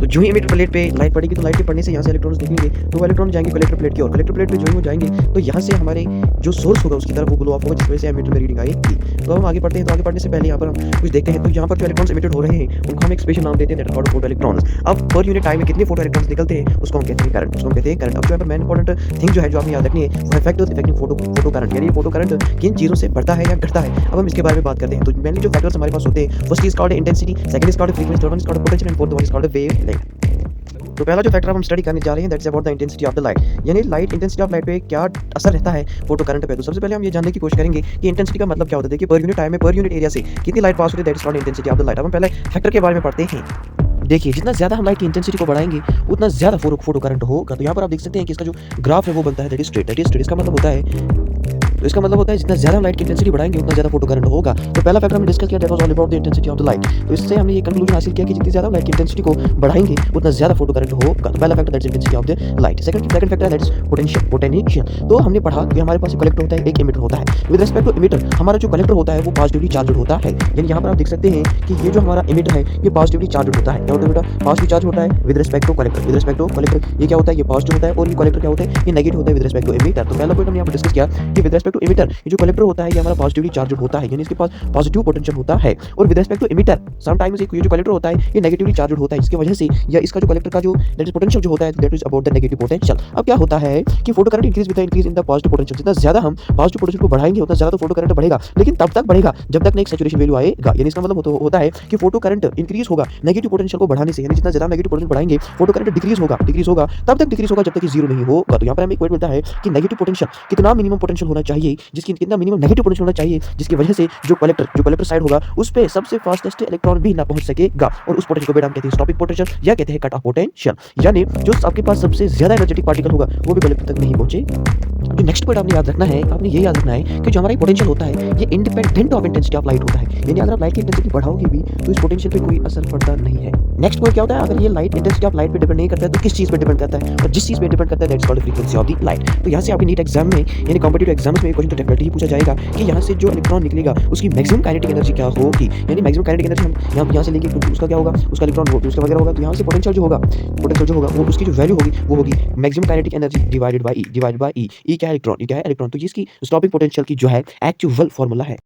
तो जो ही emitter plate पे लाइट पड़ेगी तो लाइट के पड़ने से यहाँ से इलेक्ट्रॉन्स निकलेंगे, तो वो इलेक्ट्रॉन जाएंगे कलेक्टर प्लेट की ओर। कलेक्टर प्लेट पे जो ही वो जाएंगे तो यहाँ से हमारे जो सोर्स होगा उसकी तरफ वो ग्लो ऑफ होगा, जिस वजह से एमिटर में रीडिंग आएगी। तो हम आगे बढ़ते हैं, तो आगे बढ़ने से पहले यहाँ पर हम कुछ देखते हैं। तो यहाँ पर जो इलेक्ट्रॉन्स एमिटेड हो रहे हैं उनको हम एक स्पेशल नाम देते हैं, that is called photo electrons. अब पर यूनिट टाइम में कितने फोटो इलेक्ट्रॉन्स निकलते हैं उसको हम कहते हैं करंट, उसको हम कहते हैं करंट। अब जो है मेन इंपॉर्टेंट थिंग जो है जो आपने याद रखनी है वो है फैक्टर्स इफेक्टिंग फोटो करंट, यानी फोटो करंट किन चीज़ों से बढ़ता है या घटता है। अब हम इसके बारे में बात करते हैं। तो मेनली जो फैक्टर्स हमारे पास होते हैं, first is called intensity, second is called frequency, third one is called potential and fourth one is called wavelength. तो पहला जो फैक्टर हम स्टडी करने जा रहे हैं that's about the intensity of the light, यानी लाइट इंटेंसिटी ऑफ लाइट पे क्या असर रहता है फोटो करंट पे। तो सबसे पहले हम ये जानने की कोशिश करेंगे कि इंटेंसिटी का मतलब क्या होता है। देखिए पर यूनिट टाइम में पर यूनिट एरिया से कितनी लाइट पास होती है, that is called intensity of the light. अब हम पहले फैक्टर के बारे में पढ़ते हैं। देखिए जितना ज़्यादा हम लाइट की इंटेंसिटी को बढ़ाएंगे उतना ज़्यादा फोटो करंट होगा। तो यहाँ पर आप देख सकते हैं कि इसका जो ग्राफ है वो बनता है दैट इज स्ट्रेट। इसका मतलब होता है जितना ज़्यादा लाइट की इंटेंसिटी बढ़ाएंगे उतना ज़्यादा फोटो करंट होगा। तो पहला फैक्टर हमने डिस्कस किया that was all about the intensity of the light. तो इससे हमने ये कंक्लूजन हासिल किया कि जितनी ज़्यादा लाइट की इंटेंसिटी को बढ़ाएंगे उतना ज़्यादा फोटो करंट होगा। तो पहला factor that is intensity of the light. Second factor that is potential. तो हमने पढ़ा कि हमारे पास एक कलेक्टर होता है, एक एमिटर होता है। विद रिस्पेक्ट टू एमिटर हमारा जो कलेक्टर होता है वो पॉजिटिवली चार्जड होता है, यानी यहाँ पर आप देख सकते हैं कि ये जो हमारा एमिटर है ये पॉजिटिवली चार्जड होता है। क्या होता है बेटा, पॉजिटिव चार्ज होता है विद रिस्पेक्ट टू कलेक्टर। ये क्या होता है, ये पॉजिटिव होता है, और ये कलेक्टर क्या होता है, ये नेगेटिव होता है विद रिस्पेक्ट टू एमिटर। तो पहला पॉइंट हमने यहाँ पर डिस्कस किया कि विद रिस्पेक्ट टू एमिटर ये जो कलेक्टर होता है ये हमारा पॉजिटिवली चार्जड होता है, यानी इसके पास पॉजिटिव पोटेंशियल होता है। और with respect to emitter sometimes ये जो कलेक्टर होता है ये नेगेटिवली चार्जड होता है, जिसकी वजह से या इसका जो कलेक्टर का जो दैट इज पोटेंशियल जो होता है that is about the negative potential. अब क्या होता है कि photo current increase in the positive potential. जितना ज्यादा हम पॉजिटिव पोटेंशियल को बढ़ाएंगे उतना ज्यादा तो फोटो करंट बढ़ेगा, लेकिन तब तक बढ़ेगा जब तक एक सैचुरेशन वैल्यू आएगा। यानी इसका मतलब होता है कि फोटो करंट इंक्रीज होगा नेगेटिव पोटेंशियल को बढ़ाने से, यानी जितना ज्यादा नेगेटिव पोटेंशियल बढ़ाएंगे फोटो करंट डिक्रीज होगा तब तक डिक्रीज होगा जब तक कि जीरो नहीं होगा। तो यहाँ पर हमें एक पॉइंट मिलता है कि नेगेटिव पोटेंशियल कितना मिनिमम पोटेंशियल होना चाहिए, कितना मिनिमम नेगेटिव पोटेंशियल होना चाहिए जिसकी वजह से जो कलेक्टर साइड होगा उस पे सबसे फास्टेस्ट इलेक्ट्रॉन भी ना पहुंच सकेगा, और उस पोटेंशियल को बेटा हम कहते हैं स्टॉपिंग पोटेंशियल या कहते हैं कट ऑफ पोटेंशियल। यानी जो आपके पास सबसे ज्यादा एनर्जेटिक पार्टिकल होगा वो भी कलेक्टर तक नहीं पहुंचे। जो नेक्स्ट पॉइंट आपने याद रखना है, आपने ये याद रखना है कि जो हमारा पोटेंशियल होता है ये independent of intensity of light होता है, यानी अगर आप लाइट की इंटेंसिटी बढ़ाओगे भी तो इस पोटेंशियल पे कोई असर पड़ता नहीं है। नेक्स्ट पॉइंट क्या होता है, अगर ये लाइट इंटेंसिटी ऑफ लाइट पे डिपेंड नहीं करता है तो किस चीज पे डिपेंड करता है, और जिस चीज पे डिपेंड करता है that's called frequency of the light. तो यहाँ से आपके नीट एग्जाम में यानी कॉम्पिटिटिव एग्जाम्स में क्वेश्चन तो डेफिनेटली पूछा जाएगा कि यहाँ से जो इलेक्ट्रॉन निकलेगा उसकी मैक्सिमम काइनेटिक एनर्जी क्या होगी, यानी मैक्सिमम काइनेटिक एनर्जी हम यहाँ से लेंगे क्योंकि उसका क्या होगा, उसका इलेक्ट्रॉन वो उसका वगैरह होगा। तो यहाँ से पोटेंशियल जो होगा वो उसकी जो वैल्यू होगी वो होगी maximum kinetic energy divided by E. E क्या है, इलेक्ट्रॉन। तो इसकी स्टॉपिंग पोटेंशियल की जो है एक्चुअल फार्मूला है।